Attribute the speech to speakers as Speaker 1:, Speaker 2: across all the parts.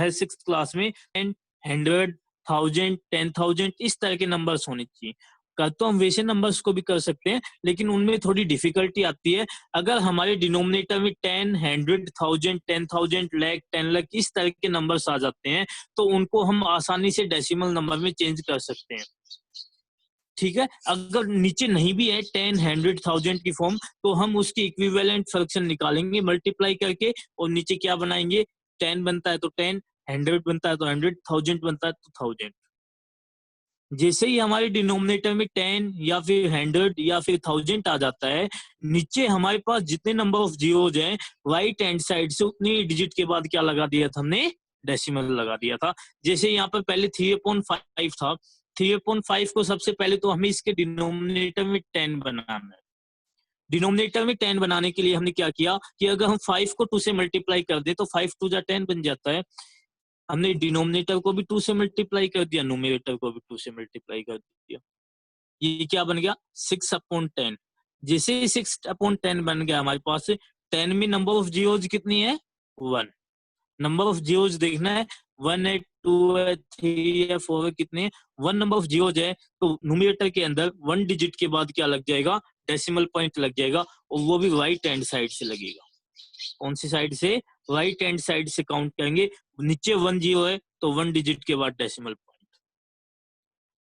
Speaker 1: हर 6th class में 10, 100, 1000, 10,000 इस तरह के नंबर्स होने चाहिए। कर तो हम वैसे नंबर्स को भी कर सकते हैं, लेकिन उनमें थोड़ी डिफिकल्टी आती है। अगर हमारे डिनोमिनेटर में 10, 100, 1000, 10,000, लाख, 10 लाख इस तरह के नंबर्स आ जाते हैं, तो उनको हम आसानी से डेसिमल नंबर में चेंज कर सकते हैं। ठीक है, अगर नीचे नहीं भी है 10, 100, 1000 की फॉर्म, तो हम उसकी इक्विवेलेंट फ्रैक्शन निकालेंगे मल्टीप्लाई करके, और नीचे क्या बनाएंगे, 10 बनता है तो 10, 100 बनता है तो 100, 1000 बनता है तो 1000। जैसे ही हमारे डिनोमिनेटर में 10 या फिर 100 या फिर 1000 आ जाता है, नीचे हमारे पास जितने नंबर ऑफ जीरोज हैं, राइट हैंड साइड से उतनी डिजिट के बाद क्या लगा दिया था हमने, डेसिमल लगा दिया था। जैसे यहाँ पर पहले 3/5 था, 3/5 को सबसे पहले तो हमें इसके डिनोमिनेटर में 10 बनाना है। डिनोमिनेटर में 10 बनाने के लिए हमने क्या किया कि अगर हम 5 को 2 से मल्टीप्लाई कर दे तो 5 2 जा 10 बन जाता है। हमने डिनोमिनेटर को भी 2 से मल्टीप्लाई कर दिया, न्यूमरेटर को भी 2 से मल्टीप्लाई कर दिया। ये क्या बन गया, 6/10। जैसे ही 6/10 बन गया हमारे पास, 10 में नंबर ऑफ जीरोज कितनी है, 1। नंबर ऑफ जीरोज देखना है, 1 है, 2 है, 3 है, 4 है, कितने, 1 नंबर ऑफ जीरोज है, तो न्यूमरेटर के अंदर 1 डिजिट के बाद क्या लग जाएगा, डेसिमल पॉइंट लग जाएगा, और वो भी राइट हैंड साइड से लगेगा। कौन सी साइड से, राइट हैंड साइड से काउंट करेंगे। नीचे 1 जीरो है तो 1 डिजिट के बाद डेसिमल पॉइंट।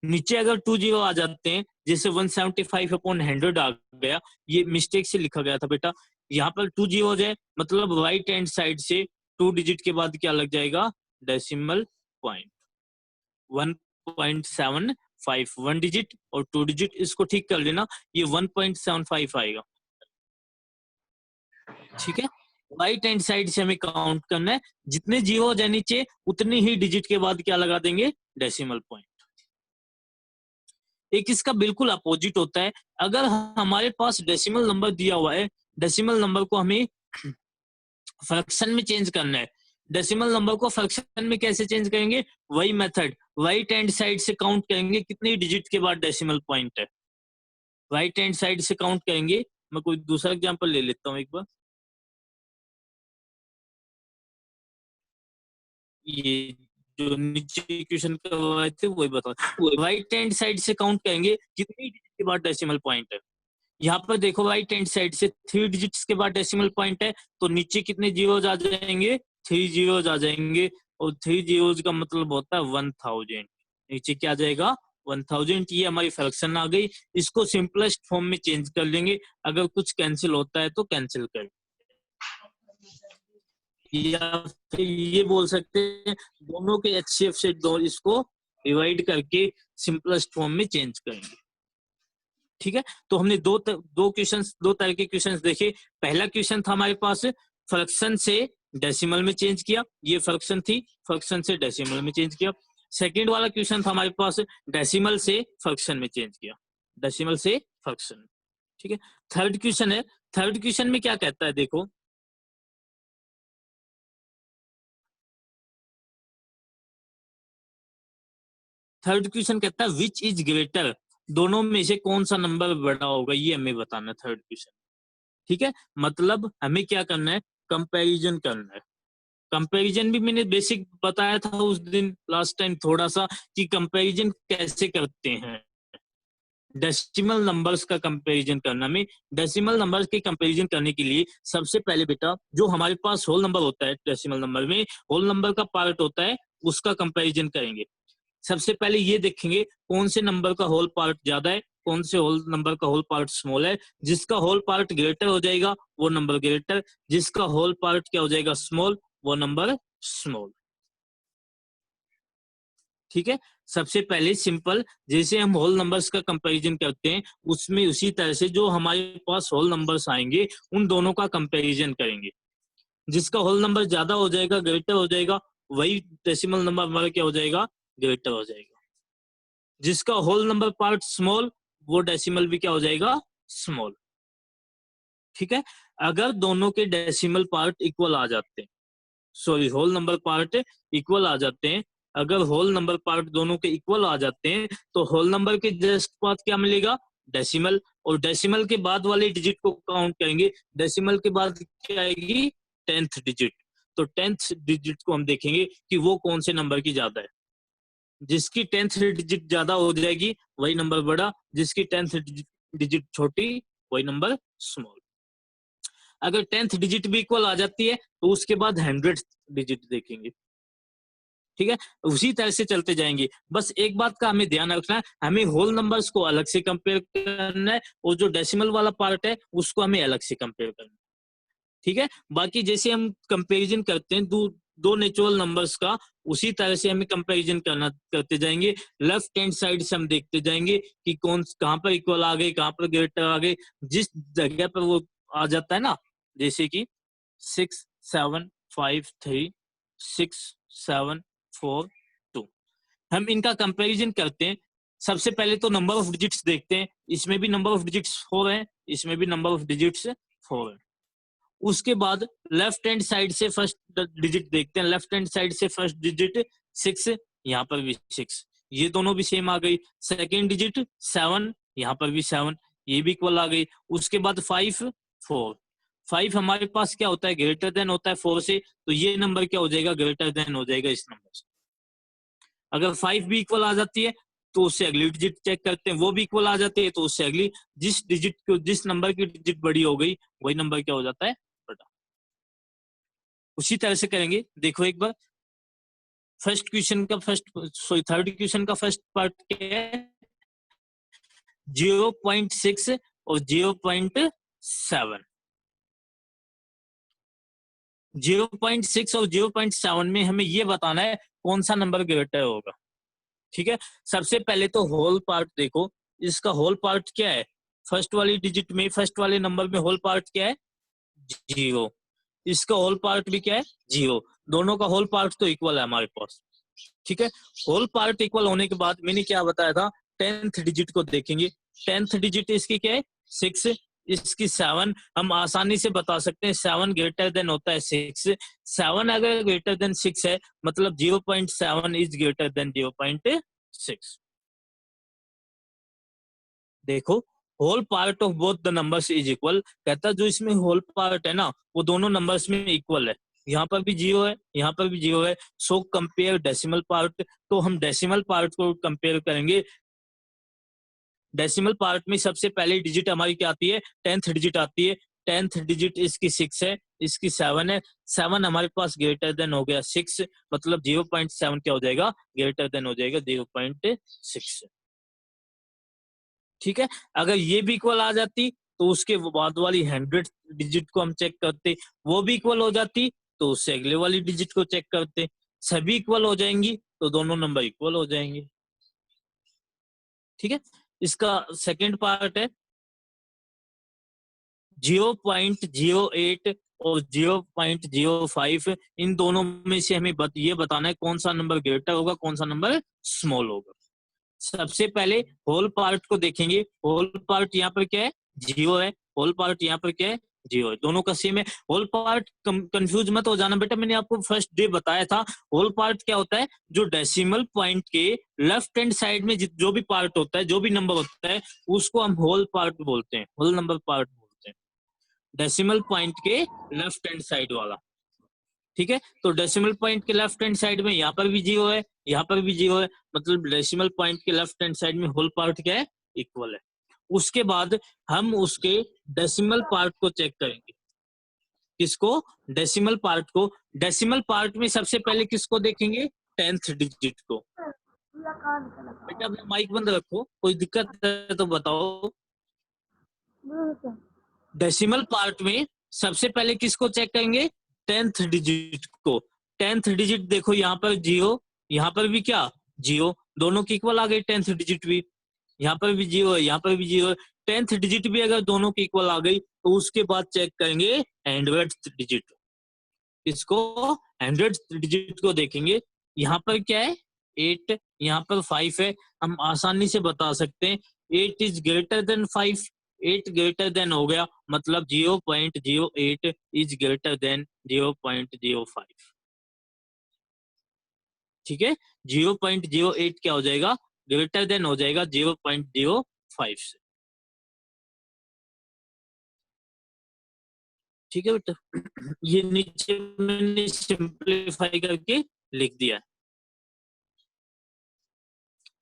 Speaker 1: नीचे अगर 2 जीरो आ जाते हैं, जैसे 175/100 आ गया, ये मिस्टेक से लिखा गया था बेटा, यहाँ पर 2 जीरो है, मतलब राइट हैंड साइड से 2 डिजिट के बाद क्या लग जाएगा, डेसिमल पॉइंट। 1.75, 1 डिजिट और 2 डिजिट, इसको ठीक कर लेना, ये 1.75 आएगा। ठीक है, राइट हैंड साइड से हमें काउंट करना है, जितने जीरो है नीचे उतने ही डिजिट के बाद क्या लगा देंगे, डेसिमल पॉइंट। एक इसका बिल्कुल अपोजिट होता है, अगर हमारे पास डेसिमल नंबर दिया हुआ है, डेसिमल नंबर को हमें फ्रैक्शन में चेंज करना है। डेसिमल नंबर को फ्रैक्शन में कैसे चेंज करेंगे, वही मेथड, राइट हैंड साइड से काउंट करेंगे कितनी डिजिट के बाद डेसिमल पॉइंट है, राइट हैंड साइड से काउंट करेंगे। मैं कोई दूसरा एग्जांपल ले लेता हूँ एक बार, ये जो नीचे इक्वेशन करवाए थे वही बताओ, राइट हैंड साइड से काउंट करेंगे कितनी डिजिट के बाद डेसिमल पॉइंट है। यहाँ पर देखो राइट हैंड साइड से 3 डिजिट्स के बाद डेसिमल पॉइंट है, तो नीचे कितने जीरोज आ जाएंगे, 3 जीरोज आ जाएंगे, और 3 जीरोज का मतलब होता है 1000। नीचे क्या आ जाएगा, 1000। ये हमारी फ्रैक्शन आ गई, इसको सिंपलेस्ट फॉर्म में चेंज कर लेंगे, अगर कुछ कैंसिल होता है तो कैंसिल कर, या फिर ये बोल सकते हैं दोनों के HCF से दो इसको डिवाइड करके सिंपलेस्ट फॉर्म में चेंज करेंगे। ठीक है, तो हमने दो तरह के क्वेश्चंस देखे। पहला क्वेश्चन था हमारे पास फ्रैक्शन से डेसिमल में चेंज किया, ये फ्रैक्शन थी, फ्रैक्शन से डेसिमल में चेंज किया। सेकंड वाला क्वेश्चन था हमारे पास डेसिमल से फ्रैक्शन में चेंज किया, डेसिमल से फ्रैक्शन। ठीक है, थर्ड क्वेश्चन है, थर्ड क्वेश्चन में क्या कहता है, देखो थर्ड क्वेश्चन कहता है विच इज ग्रेटर, दोनों में से कौन सा नंबर बड़ा होगा, ये हमें बताना है थर्ड क्वेश्चन। ठीक है, मतलब हमें क्या करना है, कंपैरिजन करना है। कंपैरिजन भी मैंने बेसिक बताया था उस दिन लास्ट टाइम थोड़ा सा, कि कंपैरिजन कैसे करते हैं, डेसिमल नंबर्स का कंपैरिजन करना। में डेसिमल नंबर्स के कंपैरिजन करने के लिए सबसे पहले बेटा जो हमारे पास होल नंबर होता है, डेसिमल नंबर में होल नंबर का पार्ट होता है, उसका कंपैरिजन करेंगे। सबसे पहले ये देखेंगे कौन से नंबर का होल पार्ट ज्यादा है, कौन से होल नंबर का होल पार्ट स्मॉल है। जिसका होल पार्ट ग्रेटर हो जाएगा वो नंबर ग्रेटर, जिसका होल पार्ट क्या हो जाएगा, स्मॉल, वो नंबर स्मॉल। ठीक है, सबसे पहले सिंपल जैसे हम होल नंबर्स का कंपैरिजन करते हैं, उसमें उसी तरह से जो हमारे पास होल नंबर्स आएंगे उन दोनों का कंपैरिजन करेंगे। जिसका होल नंबर ज्यादा हो जाएगा, ग्रेटर हो जाएगा, वही डेसिमल नंबर हमारा क्या हो जाएगा, ग्रेटर हो जाएगा। जिसका होल नंबर पार्ट स्मॉल, वो डेसिमल भी क्या हो जाएगा, स्मॉल। ठीक है, अगर दोनों के डेसिमल पार्ट इक्वल आ जाते हैं, sorry whole number part equal आ जाते हैं, अगर होल नंबर पार्ट दोनों के इक्वल आ जाते हैं तो होल नंबर के जस्ट बाद क्या मिलेगा, डेसिमल, और डेसिमल के बाद वाले डिजिट को काउंट करेंगे, डेसिमल के बाद क्या आएगी, 10th डिजिट। तो 10th डिजिट को हम देखेंगे कि वो कौन से नंबर की ज्यादा है। जिसकी 10th डिजिट ज्यादा हो जाएगी वही नंबर बड़ा, जिसकी 10th डिजिट छोटी वही नंबर स्मॉल। अगर 10th डिजिट भी इक्वल आ जाती है तो उसके बाद 100th डिजिट देखेंगे। ठीक है, उसी तरह से चलते जाएंगे। बस एक बात का हमें ध्यान रखना है, हमें होल नंबर्स को अलग से कंपेयर करना है और जो डेसिमल वाला पार्ट है उसको हमें अलग से कंपेयर करना है। ठीक है, बाकी जैसे हम कंपैरिजन करते हैं दो नेचुरल नंबर्स का, उसी तरह से हमें कंपैरिजन करते जाएंगे। लेफ्ट हैंड साइड से हम देखते जाएंगे कि कहाँ पर इक्वल आ गए, कहाँ पर ग्रेटर आ गए। जिस जगह पर वो आ जाता है ना, जैसे कि 6 7 5 3 6 7 4 2, हम इनका कंपैरिजन करते हैं। सबसे पहले तो नंबर ऑफ डिजिट्स देखते हैं, इसमें भी नंबर ऑफ डिजिट्स 4 है, इसमें भी नंबर ऑफ डिजिट्स 4 है। उसके बाद लेफ्ट हैंड साइड से फर्स्ट डिजिट देखते हैं, लेफ्ट हैंड साइड से फर्स्ट डिजिट 6, यहाँ पर भी 6, ये दोनों भी सेम आ गई। सेकेंड डिजिट 7, यहाँ पर भी 7, ये भी इक्वल आ गई। उसके बाद 5 4, 5 हमारे पास क्या होता है, ग्रेटर देन होता है 4 से, तो ये नंबर क्या हो जाएगा, ग्रेटर देन हो जाएगा इस नंबर से। अगर 5 भी इक्वल आ जाती है तो उससे अगली डिजिट चेक करते हैं, वो भी इक्वल आ जाती है तो उससे अगली, जिस नंबर की डिजिट बड़ी हो गई वही नंबर क्या हो जाता है, बड़ा। उसी तरह से करेंगे। देखो एक बार थर्ड क्वेश्चन का फर्स्ट पार्ट क्या है, 0.6 और 0.7। 0.6 और 0.7 में हमें ये बताना है कौन सा नंबर ग्रेटर होगा। ठीक है, सबसे पहले तो होल पार्ट देखो, इसका होल पार्ट क्या है, फर्स्ट वाली डिजिट में, फर्स्ट वाले नंबर में होल पार्ट क्या है, 0। इसका होल पार्ट भी क्या है, 0। दोनों का होल पार्ट तो इक्वल है हमारे पास। ठीक है, होल पार्ट इक्वल होने के बाद मैंने क्या बताया था, 10th डिजिट को देखेंगे। 10th डिजिट इसकी क्या है, 6, इसकी 7। हम आसानी से बता सकते हैं 7 ग्रेटर देन होता है 6। 7 अगर ग्रेटर देन 6 है मतलब 0.7 इज ग्रेटर देन 0.6। देखो, whole part of both the numbers is equal, कहता जो इसमें होल पार्ट है ना वो दोनों नंबर्स में इक्वल है। यहाँ पर भी 0 है, यहाँ पर भी 0 है। सो कंपेयर डेसिमल पार्ट, तो हम डेसिमल पार्ट को कंपेयर करेंगे। डेसिमल पार्ट में सबसे पहले डिजिट हमारी क्या आती है, 10th डिजिट आती है। 10th डिजिट इसकी 6 है, इसकी 7 है। 7 हमारे पास ग्रेटर देन हो गया 6, मतलब 0.7 क्या हो जाएगा, ग्रेटर देन हो जाएगा 0.6। ठीक है, अगर ये भी इक्वल आ जाती तो उसके बाद वाली 100 डिजिट को हम चेक करते, वो भी इक्वल हो जाती तो उससे अगले वाली डिजिट को चेक करते। सभी इक्वल हो जाएंगी तो दोनों नंबर इक्वल हो जाएंगे। ठीक है, इसका सेकंड पार्ट है 0.08 और 0.05। इन दोनों में से हमें ये बताना है कौन सा नंबर ग्रेटर होगा, कौन सा नंबर स्मॉल होगा। सबसे पहले होल पार्ट को देखेंगे। होल पार्ट यहाँ पर क्या है, 0 है। होल पार्ट यहाँ पर क्या है, 0 है। दोनों का सेम है। होल पार्ट कंफ्यूज मत हो जाना बेटा, मैंने आपको फर्स्ट डे बताया था होल पार्ट क्या होता है, जो डेसिमल पॉइंट के लेफ्ट हैंड साइड में जो भी पार्ट होता है, जो भी नंबर होता है, उसको हम होल पार्ट बोलते हैं, होल नंबर पार्ट बोलते हैं, डेसिमल पॉइंट के लेफ्ट हैंड साइड वाला। ठीक है, तो डेसिमल पॉइंट के लेफ्ट हैंड साइड में यहाँ पर भी 0 है, यहाँ पर भी 0 है, मतलब डेसिमल पॉइंट के लेफ्ट हैंड साइड में होल पार्ट क्या है, इक्वल है। उसके बाद हम उसके डेसिमल पार्ट को चेक करेंगे। किसको, डेसिमल पार्ट को। डेसिमल पार्ट में सबसे पहले किसको देखेंगे, 10th डिजिट को। बेटा अपना माइक बंद रखो, कोई दिक्कत है तो बताओ। डेसिमल पार्ट में सबसे पहले किसको चेक करेंगे, 10th डिजिट को। 10th डिजिट देखो, यहाँ पर 0, यहाँ पर भी क्या, 0, दोनों की इक्वल आ गई। 10th डिजिट भी यहाँ पर भी 0 है, यहाँ पर भी 0 है। 10th डिजिट भी अगर दोनों की इक्वल आ गई तो उसके बाद चेक करेंगे 100th डिजिट। इसको 100th डिजिट को देखेंगे। यहाँ पर क्या है, 8, यहाँ पर 5 है। हम आसानी से बता सकते हैं 8 is greater then 5। 8 greater than हो गया, मतलब 0.08 इज ग्रेटर देन 0.05। ठीक है, 0.08 क्या हो जाएगा, ग्रेटर देन हो जाएगा 0.05 से। ठीक है बेटा, ये नीचे मैंने सिंप्लीफाई करके लिख दिया।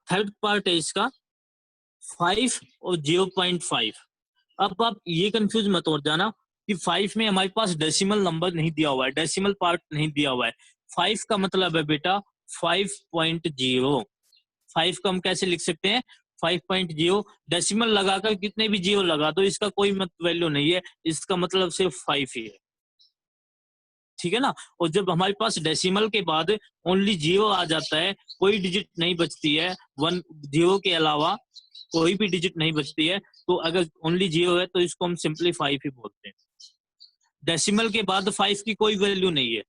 Speaker 1: थर्ड पार्ट है इसका 5 और 0.5। अब आप ये कंफ्यूज मत हो जाना कि 5 में हमारे पास डेसिमल नंबर नहीं दिया हुआ है, डेसिमल पार्ट नहीं दिया हुआ है। 5 का मतलब है बेटा 5.0। 5 को हम कैसे लिख सकते हैं? 5.0 डेसिमल लगाकर कितने भी जीरो लगा दो, इसका कोई वैल्यू नहीं है, इसका मतलब सिर्फ 5 ही है। ठीक है ना। और जब हमारे पास डेसिमल के बाद ओनली जीरो आ जाता है, कोई डिजिट नहीं बचती है, 1 जीरो के अलावा कोई भी डिजिट नहीं बचती है, तो अगर ओनली जीरो है तो इसको हम सिंपली 5 ही बोलते हैं। डेसिमल के बाद 5 की कोई वैल्यू नहीं है।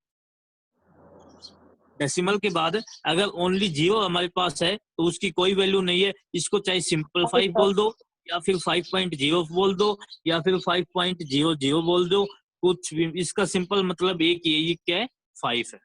Speaker 1: डेसिमल के बाद अगर ओनली जीरो हमारे पास है तो उसकी कोई वैल्यू नहीं है, इसको चाहे सिंपल 5 बोल दो या फिर 5.0 बोल दो या फिर 5.00 बोल दो, कुछ भी, इसका सिंपल मतलब एक ही है, ये क्या है? 5 है।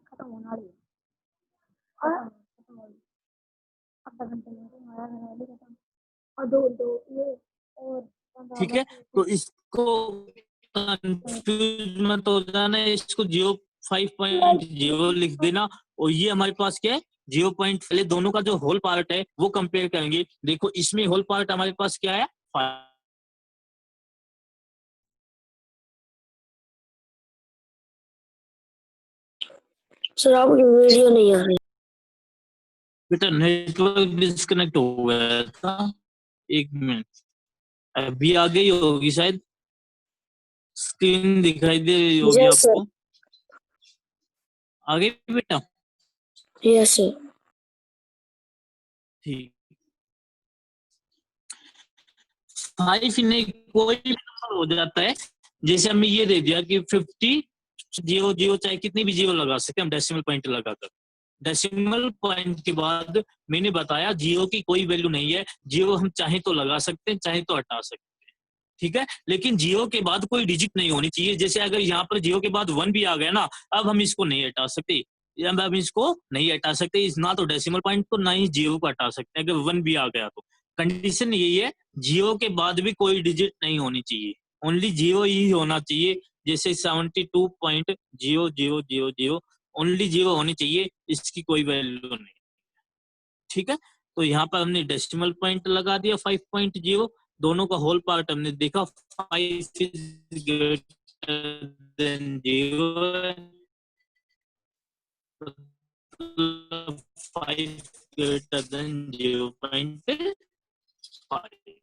Speaker 2: खत्म होना रही है, आधा घंटे में खत्म, और दो ये और
Speaker 1: ठीक है, तो इसको कंफ्यूज मत हो जाना, इसको 5.0 लिख देना। और ये हमारे पास क्या है? 0 पॉइंट, पहले दोनों का जो होल पार्ट है वो कंपेयर करेंगे। देखो इसमें होल पार्ट हमारे पास क्या है? 5।
Speaker 2: सर आपकी वीडियो नहीं आ रही।
Speaker 1: बेटा नेटवर्क डिस्कनेक्ट हो गया था, 1 मिनट, अभी आ गई होगी शायद, स्क्रीन दिखाई दे रही होगी
Speaker 2: यस सर।
Speaker 1: आपको। आ गई बेटा?
Speaker 2: Yes sir.
Speaker 1: ठीक। 5 नहीं, कोई भी नंबर हो जाता है, जैसे हमें ये दे दिया कि 50 जीरो जीरो, चाहे कितनी भी जीरो लगा सकते हैं हम डेसिमल पॉइंट लगाकर। डेसिमल पॉइंट के बाद मैंने बताया जीरो की कोई वैल्यू नहीं है, जीरो हम चाहे तो लगा सकते हैं, चाहे तो हटा सकते हैं। ठीक है, लेकिन जीरो के बाद कोई डिजिट नहीं होनी चाहिए। जैसे अगर यहाँ पर जीरो के बाद 1 भी आ गया ना, अब हम इसको नहीं हटा सकते, अब हम इसको नहीं हटा सकते, इस ना तो डेसिमल पॉइंट को ना ही जीरो को हटा सकते हैं। अगर 1 भी आ गया तो कंडीशन यही है, जीरो के बाद भी कोई डिजिट नहीं होनी चाहिए, ओनली जीरो ही होना चाहिए। जैसे 72.0000, ओनली जीरो होनी चाहिए, इसकी कोई वैल्यू नहीं। ठीक है, तो यहाँ पर हमने डेसिमल पॉइंट लगा दिया 5.0, दोनों का होल पार्ट हमने देखा, 5 is greater than 0, 5 greater than 0.5।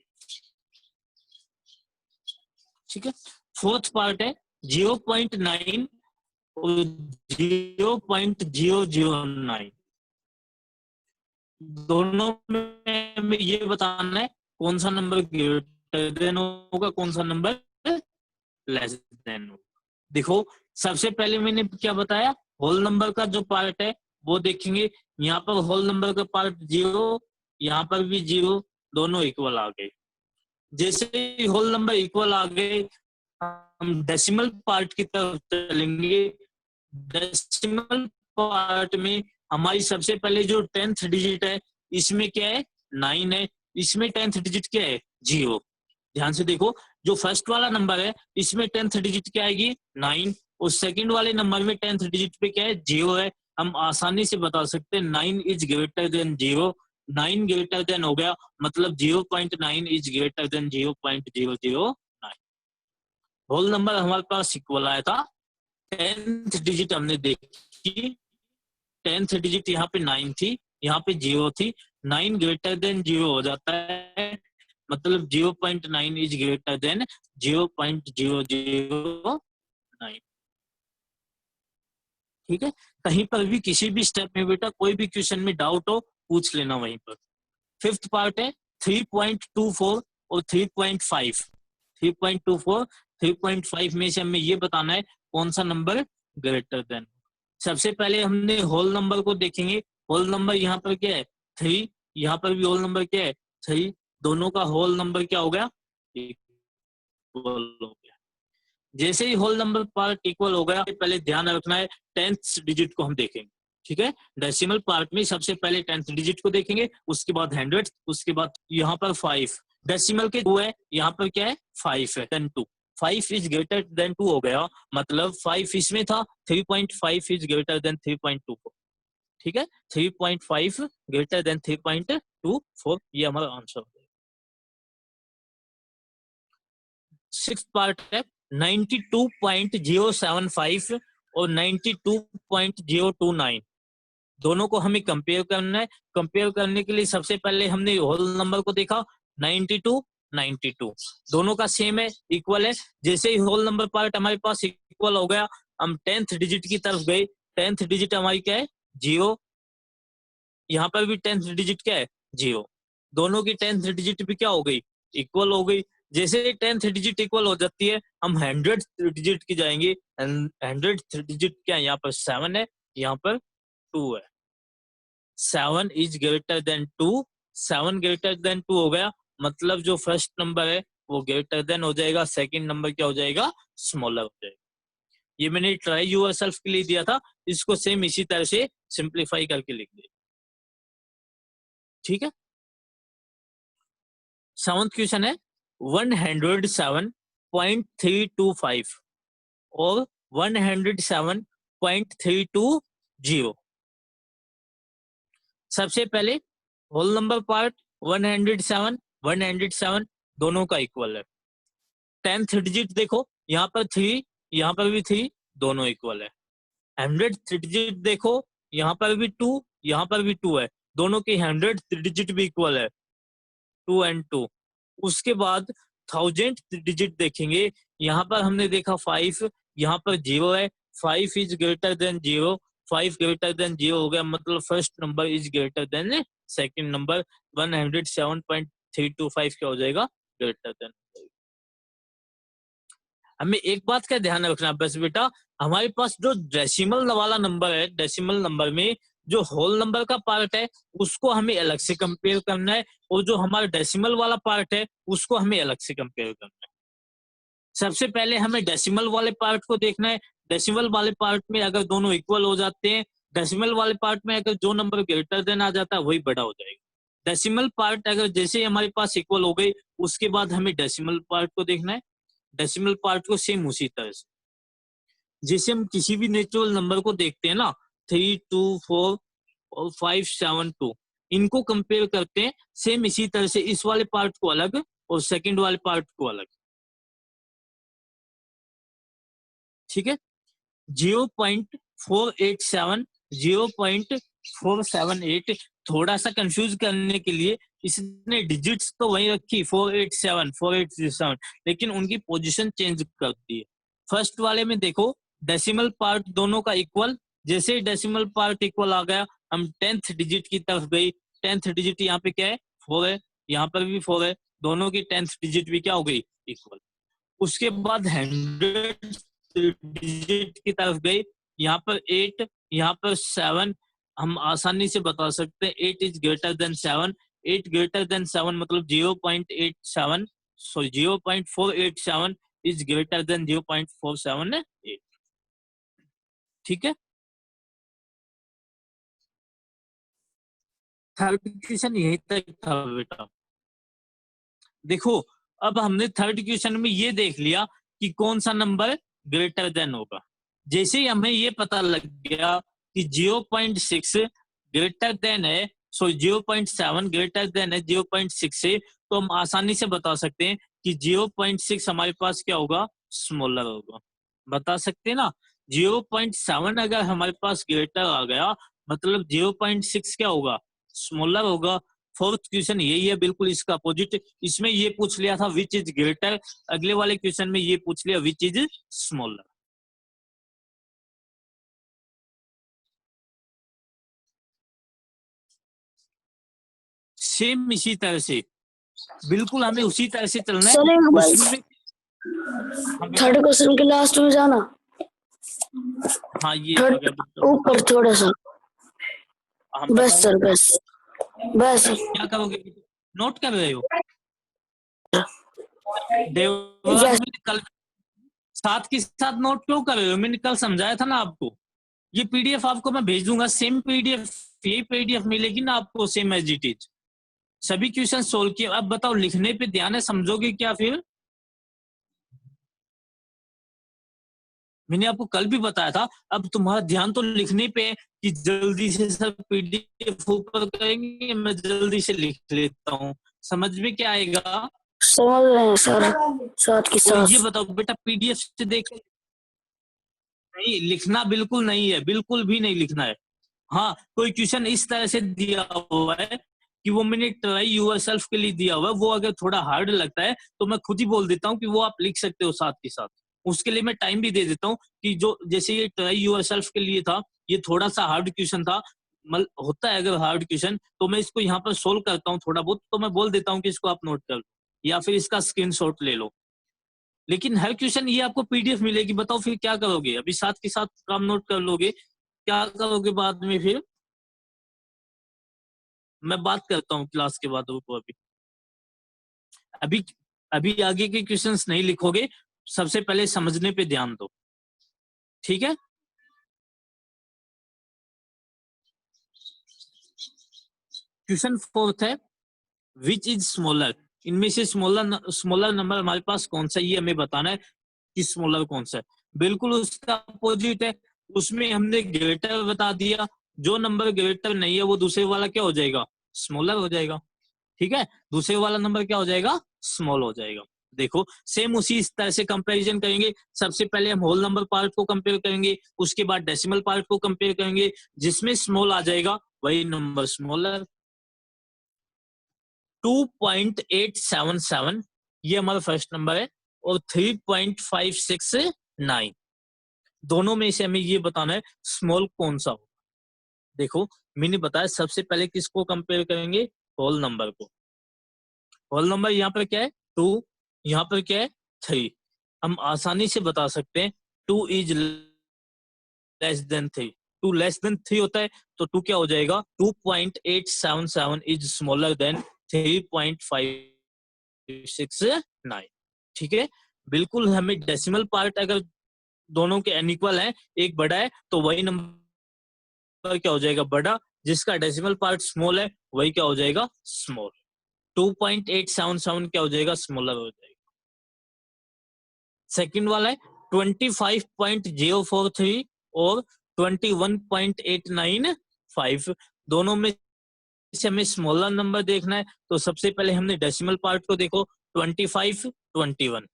Speaker 1: ठीक है, फोर्थ पार्ट है 0.9 और 0.009, दोनों में हमें ये बताना है कौन सा नंबर ग्रेटर देन होगा, कौन सा नंबर लेस देन होगा। देखो सबसे पहले मैंने क्या बताया, होल नंबर का जो पार्ट है वो देखेंगे। यहाँ पर होल नंबर का पार्ट 0, यहाँ पर भी 0, दोनों इक्वल आ गए। जैसे ही होल नंबर इक्वल आ गए, हम डेसिमल पार्ट की तरफ चलेंगे। डेसिमल पार्ट में हमारी सबसे पहले जो 10th डिजिट है, इसमें क्या है? 9 है, इसमें 10th डिजिट क्या है? 0। ध्यान से देखो, जो फर्स्ट वाला नंबर है इसमें 10th डिजिट क्या आएगी? 9, और सेकंड वाले नंबर में 10th डिजिट पे क्या है? 0 है। हम आसानी से बता सकते हैं 9 is greater than 0, 9 greater than हो गया, मतलब 0.9 is greater than 0.009। Whole number हमारे पास इक्वल आया था, 10th डिजिट हमने देखी, 10th डिजिट यहाँ पे 9 थी, यहाँ पे 0 थी, 9 ग्रेटर देन 0 हो जाता है, मतलब 0.9 इज ग्रेटर देन 0.009। ठीक है, कहीं पर भी किसी भी स्टेप में बेटा कोई भी क्वेश्चन में डाउट हो पूछ लेना वहीं पर। फिफ्थ पार्ट है 3.24 और 3.5। 3.24, 3.5 में से हमें ये बताना है कौन सा नंबर ग्रेटर देन। सबसे पहले हमने होल नंबर को देखेंगे। होल नंबर यहाँ पर क्या है? 3, यहाँ पर भी होल नंबर क्या है? 3, दोनों का होल नंबर क्या हो गया? इक्वल हो गया। जैसे ही होल नंबर पार्ट इक्वल हो गया, पहले ध्यान रखना है 10th डिजिट को हम देखेंगे, ठीक है। डेसिमल पार्ट में सबसे पहले 10th डिजिट को देखेंगे, उसके बाद 100, उसके बाद यहाँ पर 5, डेसिमल के 2 है, यहाँ पर क्या है 5 है, देन 2, 5 इज ग्रेटर देन 2 हो गया, मतलब 5 इसमें था, 3.5 इज ग्रेटर देन 3.24, ठीक है। 3.5 ग्रेटर देन 3.24, ये हमारा आंसर हो गया। 6th पार्ट है 92.075 और 92.029, दोनों को हमें कंपेयर करना है। कंपेयर करने के लिए सबसे पहले हमने होल नंबर को देखा 92, 92 दोनों का सेम है, इक्वल है। जैसे ही होल नंबर पार्ट हमारे पास इक्वल हो गया, हम 10th डिजिट की तरफ गए, 10th डिजिट हमारी क्या है 0, यहाँ पर भी 10th डिजिट क्या है 0, दोनों की 10th डिजिट भी क्या हो गई इक्वल हो गई। जैसे 10th डिजिट इक्वल हो जाती है, हम 100th डिजिट की जाएंगे, 100th डिजिट क्या है यहाँ पर 7 है, यहाँ पर 2 है, 7 is greater then 2, 7 greater than 2 हो गया, मतलब जो फर्स्ट नंबर है वो ग्रेटर देन हो जाएगा, सेकंड नंबर क्या हो जाएगा स्मॉलर हो जाएगा। ये मैंने ट्राई योरसेल्फ के लिए दिया था, इसको सेम इसी तरह से सिंप्लीफाई करके लिख दिया, ठीक है। 7th क्वेश्चन है 107.325 और 107.320। सबसे पहले होल नंबर पार्ट 107, 107 दोनों का इक्वल है। 10th डिजिट देखो, यहाँ पर 3, यहाँ पर भी 3, दोनों इक्वल है। 100th डिजिट देखो, यहाँ पर भी 2, यहाँ पर भी 2 है, दोनों की 100th डिजिट भी इक्वल है, 2 and 2। उसके बाद 1000th डिजिट देखेंगे, यहाँ पर हमने देखा 5, यहाँ पर 0 है, 5 is greater than 0, 5 greater than 0 हो गया, मतलब first number is greater then second number, 107.325 क्या हो जाएगा ग्रेटर देन। हमें एक बात का ध्यान रखना बस बेटा, हमारे पास जो डेसिमल वाला नंबर है, डेसिमल नंबर में जो होल नंबर का पार्ट है उसको हमें अलग से कंपेयर करना है, और जो हमारा डेसिमल वाला पार्ट है उसको हमें अलग से कंपेयर करना है। सबसे पहले हमें डेसिमल वाले पार्ट को देखना है। डेसिमल वाले पार्ट में अगर दोनों इक्वल हो जाते हैं, डेसिमल वाले पार्ट में अगर जो नंबर ग्रेटर देन आ जाता है वही बड़ा हो जाएगा। डेसिमल पार्ट अगर जैसे ही हमारे पास इक्वल हो गई, उसके बाद हमें डेसिमल पार्ट को देखना है। डेसिमल पार्ट को सेम उसी तरह से जैसे हम किसी भी नेचुरल नंबर को देखते हैं ना, 3, 2, 4 और 5, 7, 2, इनको कंपेयर करते हैं सेम इसी तरह से, इस वाले पार्ट को अलग और सेकंड वाले पार्ट को अलग, ठीक है। 0.487, 0.478, थोड़ा सा कंफ्यूज करने के लिए इसने डिजिट्स तो वही रखी 487, 487, लेकिन उनकी पोजीशन चेंज कर दी है। फर्स्ट वाले में देखो डेसिमल पार्ट दोनों का इक्वल, जैसे ही डेसिमल पार्ट इक्वल आ गया, हम 10th डिजिट की तरफ गई। 10th डिजिट यहाँ पे क्या है 4 है, यहाँ पर भी 4 है, दोनों की 10th डिजिट भी क्या हो गई इक्वल। उसके बाद 100 डिजिट की तरफ गई, यहाँ पर 8, यहाँ पर 7, हम आसानी से बता सकते हैं 8 is greater then 7, 8 greater than 7 मतलब 0.87, सॉरी 0.487 इज ग्रेटर देन 0.478, ठीक है। थर्ड क्वेश्चन यही तक था बेटा। देखो अब हमने थर्ड क्वेश्चन में ये देख लिया कि कौन सा नंबर ग्रेटर देन होगा। जैसे ही हमें ये पता लग गया कि 0.6 ग्रेटर देन है, सो 0.7 ग्रेटर देन है 0.6 से, तो हम आसानी से बता सकते हैं कि 0.6 हमारे पास क्या होगा स्मॉलर होगा। बता सकते हैं ना, 0.7 अगर हमारे पास ग्रेटर आ गया मतलब 0.6 क्या होगा स्मॉलर होगा। फोर्थ क्वेश्चन यही है बिल्कुल इसका अपोजिट, इसमें ये पूछ लिया था विच इज ग्रेटर, अगले वाले क्वेश्चन में ये पूछ लिया विच इज स्मॉलर। सेम इसी तरह से बिल्कुल हमें उसी तरह से चलना है।
Speaker 2: सर एक बार
Speaker 1: उसमें
Speaker 2: थर्ड क्वेश्चन के लास्ट में जाना,
Speaker 1: हाँ ये
Speaker 2: थर्ड ऊपर थोड़ा सा, बस सर बस बस।
Speaker 1: क्या करोगे, नोट कर रहे हो? देवराज
Speaker 2: Yes.
Speaker 1: मैंने कल साथ के साथ नोट क्यों कर रहे हो? मैंने कल समझाया था ना आपको। ये पीडीएफ आपको मैं भेज दूंगा, सेम पीडीएफ, ये पीडीएफ मिलेगी ना आपको सेम एज इट इज। सभी क्वेश्चन सोल्व किए। अब बताओ लिखने पे ध्यान है, समझोगे क्या फिर? मैंने आपको कल भी बताया था, अब तुम्हारा ध्यान तो लिखने पे है कि जल्दी से सब पीडीएफ ऊपर करेंगे, मैं जल्दी से लिख लेता हूँ। समझ में क्या आएगा?
Speaker 2: समझ रहे हैं सर, साथ के
Speaker 1: और ये
Speaker 2: साथ।
Speaker 1: बताओ बेटा, पीडीएफ से देख, नहीं लिखना बिल्कुल नहीं है, बिल्कुल भी नहीं लिखना है। हाँ, कोई क्वेश्चन इस तरह से दिया हुआ है कि वो मैंने ट्राई यूरसेल्फ के लिए दिया हुआ है, वो अगर थोड़ा हार्ड लगता है तो मैं खुद ही बोल देता हूँ कि वो आप लिख सकते हो साथ के साथ। उसके लिए मैं टाइम भी दे देता हूँ कि जो जैसे ये ट्राई यूरसेल्फ के लिए था, ये थोड़ा सा हार्ड क्वेश्चन था, होता है अगर हार्ड क्वेश्चन तो मैं इसको यहाँ पर सोल्व करता हूँ थोड़ा बहुत, तो मैं बोल देता हूँ कि इसको आप नोट कर लो या फिर इसका स्क्रीनशॉट ले लो। लेकिन हर क्वेश्चन ये आपको पीडीएफ मिलेगी, बताओ फिर क्या करोगे? अभी साथ के साथ काम नोट कर लोगे, क्या करोगे बाद में फिर? मैं बात करता हूँ क्लास के बाद, रुको अभी अभी अभी आगे के क्वेश्चंस नहीं लिखोगे, सबसे पहले समझने पे ध्यान दो, ठीक है? क्वेश्चन फोर्थ है, विच इज स्मॉलर? इनमें से स्मॉलर नंबर हमारे पास कौन सा, ये हमें बताना है कि स्मॉलर कौन सा है। बिल्कुल उसका अपोजिट है, उसमें हमने ग्रेटर बता दिया, जो नंबर ग्रेटर नहीं है वो दूसरे वाला क्या हो जाएगा? स्मॉलर हो जाएगा, ठीक है? दूसरे वाला नंबर क्या हो जाएगा? स्मॉल हो जाएगा। देखो सेम उसी तरह से कंपैरिजन करेंगे। सबसे पहले हम होल नंबर पार्ट को कंपेयर करेंगे, उसके बाद डेसिमल पार्ट को कंपेयर करेंगे, जिसमें स्मॉल आ जाएगा वही नंबर स्मॉलर। 2.877 ये हमारा फर्स्ट नंबर है, और 3.569, दोनों में से हमें ये बताना है स्मॉल कौन सा हो। देखो मैंने बताया सबसे पहले किसको कंपेयर करेंगे? होल नंबर को। होल नंबर यहाँ पर क्या है? 2, यहाँ पर क्या है? 3। हम आसानी से बता सकते हैं 2 is less than 3। 2 less than 3 होता है तो 2 क्या हो जाएगा? 2.877 इज स्मॉलर देन 3.569, ठीक है? बिल्कुल हमें डेसिमल पार्ट अगर दोनों के अनइक्वल है, एक बड़ा है तो वही नंबर क्या हो जाएगा? बड़ा। जिसका डेसिमल पार्ट स्मॉल है वही क्या हो जाएगा? स्मॉल। 2.877 क्या हो जाएगा? स्मॉलर हो जाएगा। सेकंड वाला है 25.043 और 21.895, दोनों में से हमें स्मॉलर नंबर देखना है। तो सबसे पहले हमने डेसिमल पार्ट को देखो, 25, 21।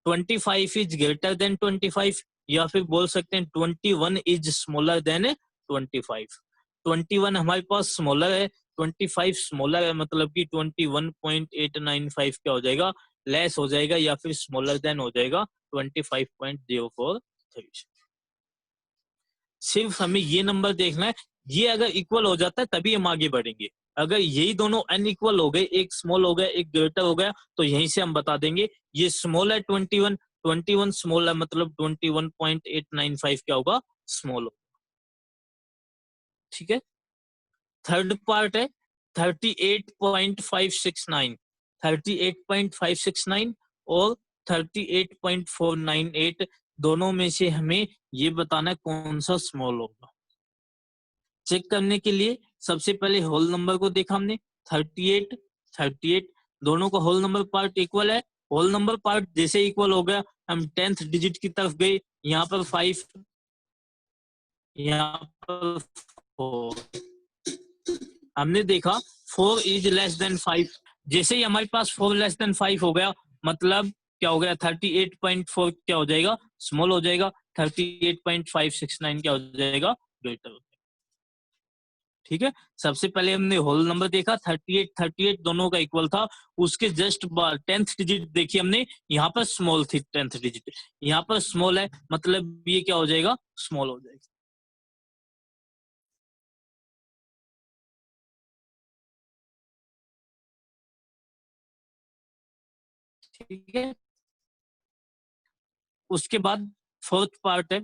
Speaker 1: 25 इज ग्रेटर देन 25, या फिर बोल सकते हैं 21 इज स्मॉलर देन 25। 21 हमारे पास स्मॉलर है, 25 स्मॉलर है, मतलब कि 21.895 क्या हो जाएगा? लेस हो जाएगा, या फिर स्मॉलर देन हो जाएगा 25.043। सिर्फ हमें ये नंबर देखना है, ये अगर इक्वल हो जाता है तभी हम आगे बढ़ेंगे। अगर यही दोनों अनइक्वल हो गए, एक स्मॉल हो गया एक ग्रेटर हो गया, तो यहीं से हम बता देंगे ये स्मॉल है 21, 21 स्मॉल है, मतलब 21.895 क्या होगा? स्मॉल होगा, ठीक है? थर्ड पार्ट है 38.569, 38.569 और 38.498, दोनों में से हमें ये बताना है कौन सा स्मॉल होगा। चेक करने के लिए सबसे पहले होल नंबर को देखा हमने, 38, 38, दोनों का होल नंबर पार्ट इक्वल है। होल नंबर पार्ट जैसे इक्वल हो गया, हम 10th डिजिट की तरफ गए, यहाँ पर 5, यहाँ पर 4, हमने देखा 4 इज लेस देन 5। जैसे ही हमारे पास 4 लेस देन 5 हो गया, मतलब क्या हो गया? 38.4 क्या हो जाएगा? स्मॉल हो जाएगा। 38.569 क्या हो जाएगा? ग्रेटर हो जाएगा, ठीक है? सबसे पहले हमने होल नंबर देखा, 38, 38 दोनों का इक्वल था। उसके जस्ट बाद 10th डिजिट देखी हमने, यहाँ पर स्मॉल थी 10th डिजिट, यहाँ पर स्मॉल है, मतलब ये क्या हो जाएगा? स्मॉल हो जाएगा, ठीक है? उसके बाद फोर्थ पार्ट है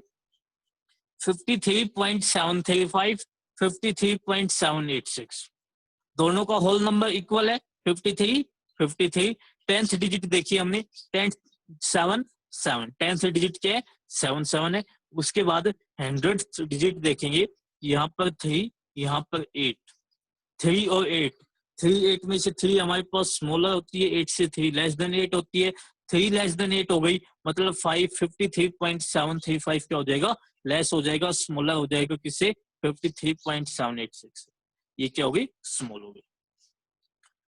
Speaker 1: 53.735, 53.786, दोनों का होल नंबर इक्वल है 53, 53, 10th डिजिट देखिए हमने 10 7 7 10th डिजिट क्या है 7 7 है। उसके बाद 100th डिजिट देखेंगे, यहाँ पर 3, यहाँ पर 8, 3 और 8, 3 8 में से 3 हमारे पास स्मॉलर होती है, 8 से 3 लेस देन 8 होती है, 3 लेस देन 8 हो गई, मतलब 553.735 क्या हो जाएगा, लेस हो जाएगा, स्मॉलर हो जाएगा किससे, 53.786, ये क्या हो गई, स्मॉल हो गई।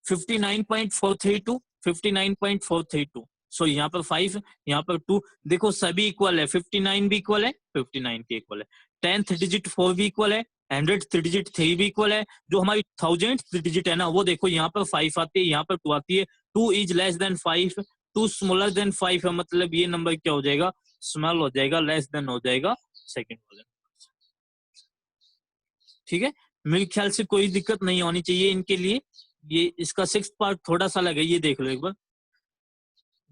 Speaker 1: 59.432, 59.432, सो यहाँ पर 5, यहाँ पर 2, देखो सभी इक्वल है, 59 भी इक्वल है, 59 के इक्वल है, 10th डिजिट 4 भी इक्वल है, 100th डिजिट 3 भी इक्वल है, जो हमारी 1000th डिजिट है ना, वो देखो यहाँ पर 5 आती है, यहाँ पर 2 आती है, 2 is less than 5, 2 smaller than 5 है, मतलब ये नंबर क्या हो जाएगा, स्मॉल हो जाएगा, लेस देन हो जाएगा सेकंड वाले। ठीक है, मेरे ख्याल से कोई दिक्कत नहीं होनी चाहिए इनके लिए। ये इसका 6th पार्ट थोड़ा सा लगा, ये देख लो एक बार,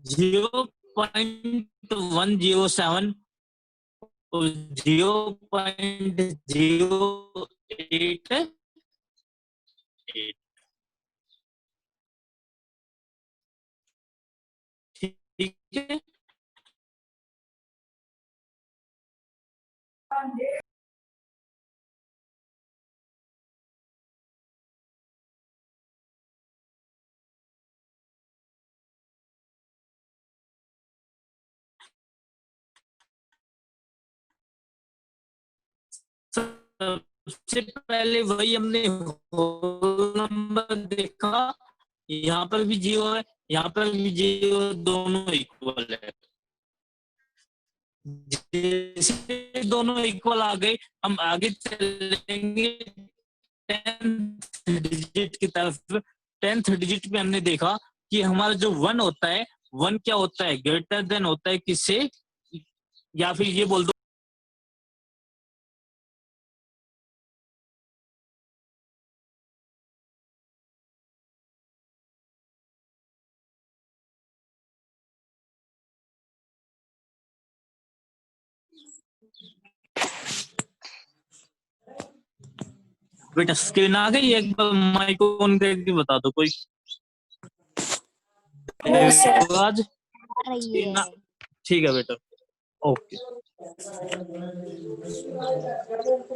Speaker 1: 0.107 और 0.088, ठीक है। सबसे पहले वही हमने होल नंबर देखा, यहाँ पर भी 0 है, यहाँ पर भी 0, दोनों इक्वल है। जैसे दोनों इक्वल आ गए, हम आगे चलेंगे 10th डिजिट की तरफ। 10th डिजिट में हमने देखा कि हमारा जो 1 होता है, 1 क्या होता है, ग्रेटर देन होता है किससे, या फिर ये बोल दो बेटा, स्क्रीन आ गई, एक बार माइक ऑन करके बता दो कोई।
Speaker 2: Yes sir.
Speaker 1: आज
Speaker 3: रही है।
Speaker 1: ठीक है बेटा, ओके।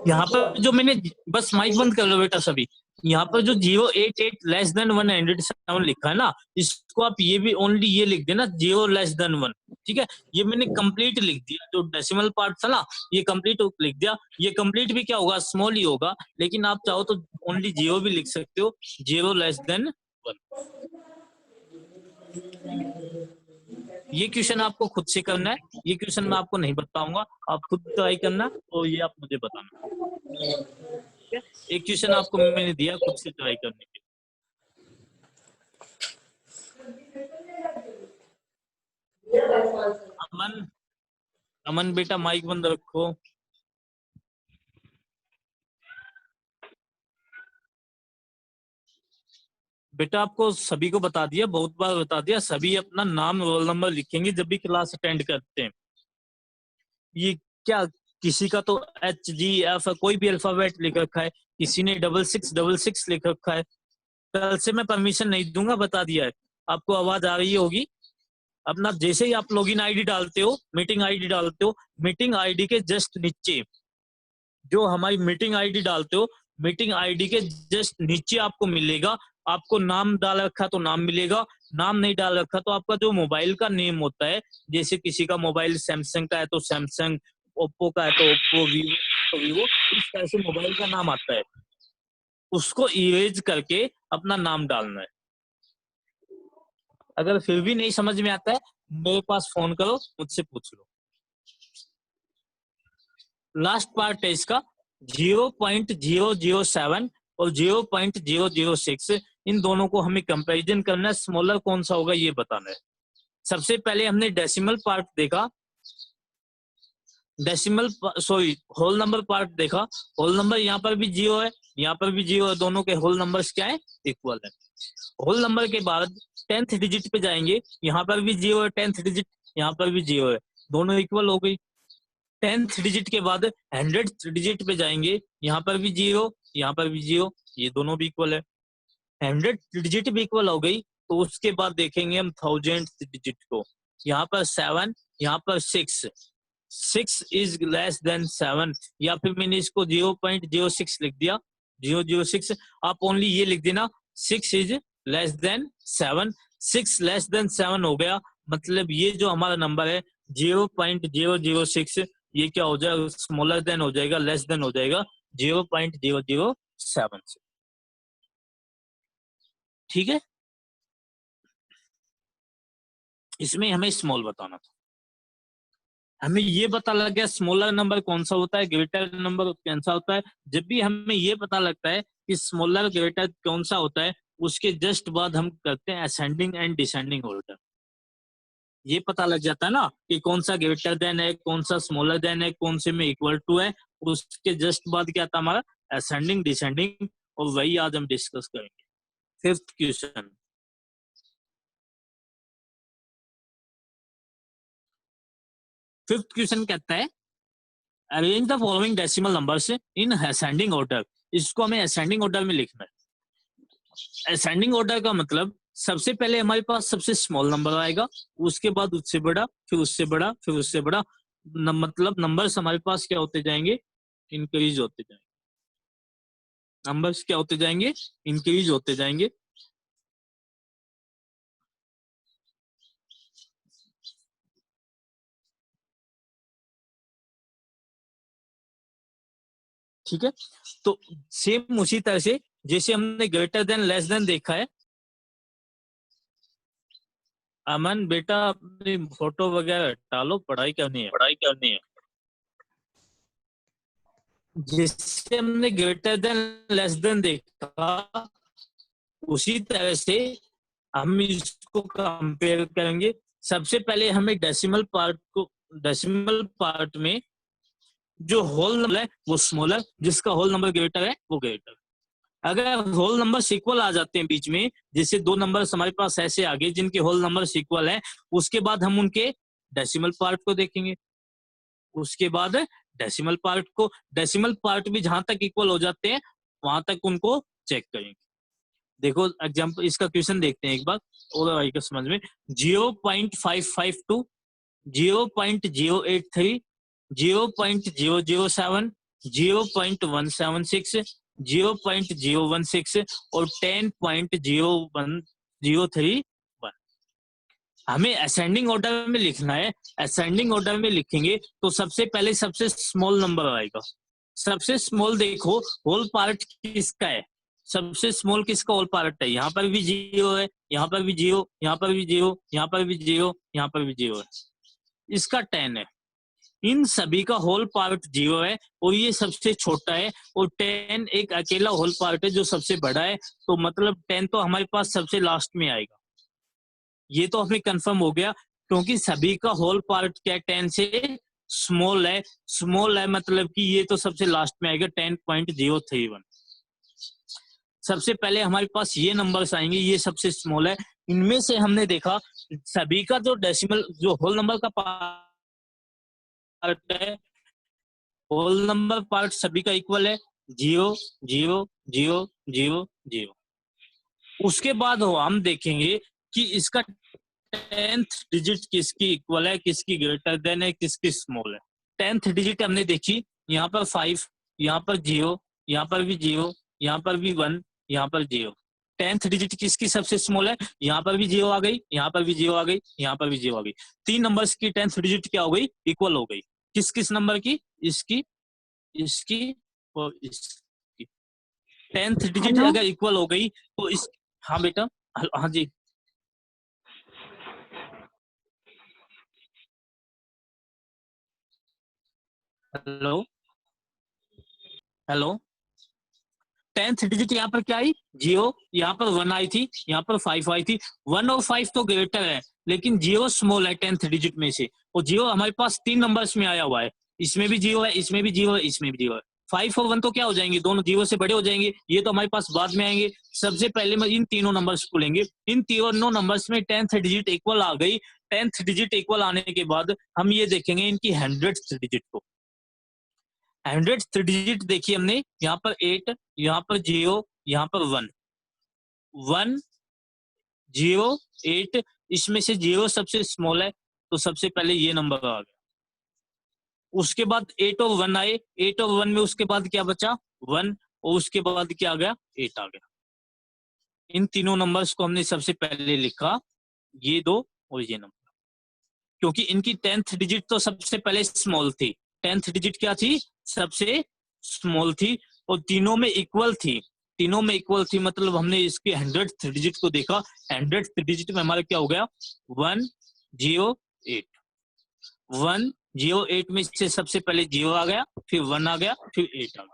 Speaker 1: यहाँ पर जो मैंने, बस माइक बंद कर लो बेटा सभी, यहाँ पर जो 088 लेस देन 107 लिखा है ना, इसको आप ये भी ओनली ये लिख देना 0 लेस देन 1, ठीक है। ये मैंने कंप्लीट लिख दिया, जो डेसिमल पार्ट था ना, ये कंप्लीट लिख दिया। ये कंप्लीट भी क्या होगा, स्मॉल ही होगा, लेकिन आप चाहो तो ओनली 0 भी लिख सकते हो, 0 लेस देन 1। ये क्वेश्चन आपको खुद से करना है, ये क्वेश्चन मैं आपको नहीं बताऊंगा, आप खुद ट्राई करना, तो ये आप मुझे बताना, ठीक है। एक क्वेश्चन आपको मैंने दिया खुद से ट्राई करने के। अमन, अमन बेटा माइक बंद रखो। बेटा आपको सभी को बता दिया, बहुत बार बता दिया, सभी अपना नाम रोल नंबर लिखेंगे जब भी क्लास अटेंड करते हैं। ये क्या, किसी का तो HGF कोई भी अल्फाबेट लिख रखा है, किसी ने 6666 लिख रखा है। कल से मैं परमिशन नहीं दूंगा, बता दिया है। आपको आवाज आ रही होगी। अपना जैसे ही आप लॉगिन आईडी डालते हो, मीटिंग आईडी डालते हो, मीटिंग आईडी के जस्ट नीचे जो हमारी मीटिंग आईडी डालते हो, मीटिंग आईडी के जस्ट नीचे आपको मिलेगा, आपको नाम डाल रखा तो नाम मिलेगा, नाम नहीं डाल रखा तो आपका जो मोबाइल का नेम होता है, जैसे किसी का मोबाइल सैमसंग का है तो सैमसंग, ओप्पो का है तो ओप्पो, वीवो तो वीवो, इस तरह से मोबाइल का नाम आता है, उसको इरेज करके अपना नाम डालना है। अगर फिर भी नहीं समझ में आता है, मेरे पास फोन करो, मुझसे पूछ लो। लास्ट पार्ट है इसका 0.007 और 0.006, इन दोनों को हमें कंपैरिजन करना है, स्मॉलर कौन सा होगा ये बताना है। सबसे पहले हमने डेसिमल पार्ट देखा, decimal sorry whole number part देखा। होल नंबर यहाँ पर भी 0 है, यहाँ पर भी 0 है, दोनों के होल नंबर्स क्या है, इक्वल है। होल नंबर के बाद 10th डिजिट पे जाएंगे, यहाँ पर भी 0 है, 10th डिजिट यहाँ पर भी 0 है, दोनों इक्वल हो गई। 10th डिजिट के बाद 100th डिजिट पे जाएंगे, यहाँ पर भी 0, यहाँ पर भी 0, ये दोनों भी इक्वल है। 100th डिजिट भी इक्वल हो गई, तो उसके बाद देखेंगे हम 1000 डिजिट को। यहाँ पर 7, यहाँ पर 6 इज लेस देन 7, या फिर मैंने इसको 0.06 लिख दिया, 006। आप ओनली ये लिख देना 6 is less than 7, 6 less than 7 हो गया, मतलब ये जो हमारा नंबर है 0.006, ये क्या हो जाएगा, स्मॉलर देन हो जाएगा, लेस देन हो जाएगा 0.007 से। ठीक है, इसमें हमें स्मॉल बताना था। हमें ये पता लग गया स्मॉलर नंबर कौन सा होता है, ग्रेटर नंबर कौन सा होता है। जब भी हमें ये पता लगता है कि स्मॉलर ग्रेटर कौन सा होता है, उसके जस्ट बाद हम करते हैं असेंडिंग एंड डिसेंडिंग ऑर्डर। ये पता लग जाता है ना कि कौन सा ग्रेटर देन है, कौन सा स्मॉलर देन है, कौन से में इक्वल टू है। उसके जस्ट बाद क्या था हमारा, असेंडिंग डिसेंडिंग, और वही आज हम डिस्कस करेंगे। फिफ्थ क्वेश्चन, फिफ्थ क्वेश्चन कहता है arrange the following decimal numbers in ascending order. इसको हमें असेंडिंग ऑर्डर में लिखना है। असेंडिंग ऑर्डर का मतलब सबसे पहले हमारे पास सबसे स्मॉल नंबर आएगा, उसके बाद उससे बड़ा, फिर उससे बड़ा, फिर उससे बड़ा, मतलब नंबर्स हमारे पास क्या होते जाएंगे, इंक्रीज होते जाएंगे। नंबर्स क्या होते जाएंगे, इंक्रीज होते जाएंगे। ठीक है, तो सेम उसी तरह से जैसे हमने ग्रेटर देन लेस देन देखा है। अमन बेटा अपनी फोटो वगैरह डालो, पढ़ाई करनी है, पढ़ाई करनी है। जैसे हमने ग्रेटर देन लेस देन देखा, उसी तरह से हम इसको कंपेयर करेंगे। सबसे पहले हमें डेसिमल पार्ट में जो होल नंबर है वो स्मॉलर, जिसका होल नंबर ग्रेटर है वो ग्रेटर। अगर होल नंबर इक्वल आ जाते हैं बीच में, जैसे दो नंबर हमारे पास ऐसे आ गए जिनके होल नंबर इक्वल है, उसके बाद हम उनके डेसिमल पार्ट को देखेंगे। उसके बाद डेसिमल पार्ट भी जहां तक इक्वल हो जाते हैं वहां तक उनको चेक करेंगे। देखो एग्जाम्पल, इसका क्वेश्चन देखते हैं एक बार और आएगा समझ में। 0.552, 0.083, 0.007, 0.176, 0.016 और 10.0103। हमें असेंडिंग ऑर्डर में लिखना है। असेंडिंग ऑर्डर में लिखेंगे तो सबसे पहले सबसे स्मॉल नंबर आएगा। सबसे स्मॉल देखो होल पार्ट किसका है, सबसे स्मॉल किसका होल पार्ट है, यहाँ पर भी जीरो है, यहाँ पर भी जीरो, यहाँ पर भी जीरो, यहाँ पर भी जीरो, यहाँ पर भी जीरो है, इसका 10 है। इन सभी का होल पार्ट जीरो है और ये सबसे छोटा है, और 10 एक अकेला होल पार्ट है जो सबसे बड़ा है, तो मतलब 10 तो हमारे पास सबसे लास्ट में आएगा। ये तो हमें कंफर्म हो गया क्योंकि सभी का होल पार्ट क्या 10 से स्मॉल है। स्मॉल है मतलब कि ये तो सबसे लास्ट में आएगा 10.031। सबसे पहले हमारे पास ये नंबर्स आएंगे, ये सबसे स्मॉल है। इनमें से हमने देखा सभी का जो डेसिमल जो होल नंबर का पार्ट है, होल नंबर पार्ट सभी का इक्वल है 0 0 0 0 0। उसके बाद हम देखेंगे कि इसका 10th डिजिट किसकी इक्वल है, किसकी ग्रेटर देन है, किसकी स्मॉल है। 10th डिजिट हमने देखी, यहाँ पर 5, यहाँ पर 0, यहाँ पर भी 0, यहाँ पर भी 1, यहाँ पर 0। 10th डिजिट किसकी सबसे स्मॉल है, यहाँ पर भी 0 आ गई, यहाँ पर भी 0 आ गई, यहाँ पर भी 0 आ गई। तीन नंबर्स की 10th डिजिट क्या हो गई, इक्वल हो गई। किस किस नंबर की, इसकी, इसकी और इसकी। 10th डिजिट
Speaker 2: हेलो
Speaker 1: अगर इक्वल हो गई तो इस, हाँ बेटा, हाँ जी, हेलो हेलो। 10th डिजिट यहाँ पर क्या आई, 0, यहाँ पर 1 आई थी, यहाँ पर 5 आई थी। 1 और 5 तो ग्रेटर है, लेकिन 0 स्मॉल है 10th डिजिट में से, और 0 हमारे पास तीन नंबर्स में आया हुआ है। इसमें भी 0 है, इसमें भी 0 है, इसमें भी 0 है। 5 और 1 तो क्या हो जाएंगे, दोनों 0 से बड़े हो जाएंगे, ये तो हमारे पास बाद में आएंगे। सबसे पहले मैं इन तीनों नंबर्स को लेंगे। इन तीनों नंबर्स में 10th डिजिट इक्वल आ गई। 10th डिजिट इक्वल आने के बाद हम ये देखेंगे इनकी 100th डिजिट को। 100th डिजिट देखिए हमने, यहाँ पर 8, यहाँ पर 0, यहाँ पर 1, 1 0, 8, इसमें से 0 सबसे स्मॉल है, तो सबसे पहले ये नंबर आ गया। उसके बाद 8 और 1 आए, 8 और 1 में उसके बाद क्या बचा? 1, और उसके बाद क्या आ गया? 8 आ गया। इन तीनों नंबर्स को हमने सबसे पहले लिखा, ये दो और ये नंबर, क्योंकि इनकी 10th डिजिट तो सबसे पहले स्मॉल थी। 10th डिजिट क्या थी? सबसे स्मॉल थी, और तीनों में इक्वल थी। तीनों में इक्वल थी मतलब हमने इसके 100th डिजिट को देखा। 100th डिजिट में हमारा क्या हो गया? 108। 108 में से सबसे पहले 0 आ गया, फिर 1 आ गया, फिर 8 आ गया।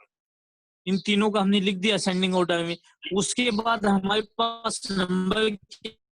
Speaker 1: इन तीनों का हमने लिख दिया असेंडिंग ऑर्डर में। उसके बाद हमारे पास नंबर